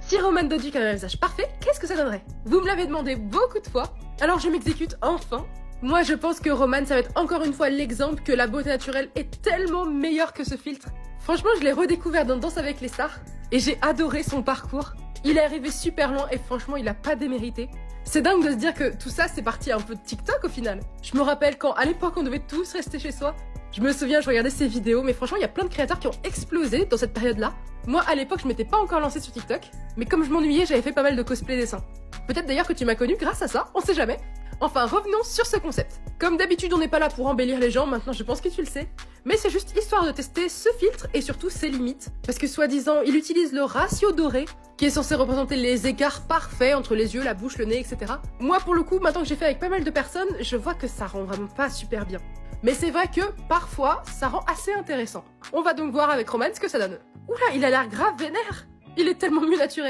Si Roman Doduc avait un visage parfait, qu'est-ce que ça donnerait? Vous me l'avez demandé beaucoup de fois, alors je m'exécute enfin. Moi je pense que Roman ça va être encore une fois l'exemple que la beauté naturelle est tellement meilleure que ce filtre. Franchement je l'ai redécouvert dans Danse avec les stars et j'ai adoré son parcours. Il est arrivé super loin et franchement il a pas démérité. C'est dingue de se dire que tout ça c'est parti un peu de TikTok au final. Je me rappelle quand à l'époque on devait tous rester chez soi. Je me souviens, je regardais ses vidéos, mais franchement, il y a plein de créateurs qui ont explosé dans cette période-là. Moi, à l'époque, je m'étais pas encore lancée sur TikTok, mais comme je m'ennuyais, j'avais fait pas mal de cosplay dessins. Peut-être d'ailleurs que tu m'as connue grâce à ça, on sait jamais. Enfin, revenons sur ce concept. Comme d'habitude, on n'est pas là pour embellir les gens, maintenant je pense que tu le sais. Mais c'est juste histoire de tester ce filtre et surtout ses limites. Parce que soi-disant, il utilise le ratio doré, qui est censé représenter les écarts parfaits entre les yeux, la bouche, le nez, etc. Moi, pour le coup, maintenant que j'ai fait avec pas mal de personnes, je vois que ça rend vraiment pas super bien. Mais c'est vrai que, parfois, ça rend assez intéressant. On va donc voir avec Roman ce que ça donne. Oula, il a l'air grave vénère. Il est tellement mieux naturel.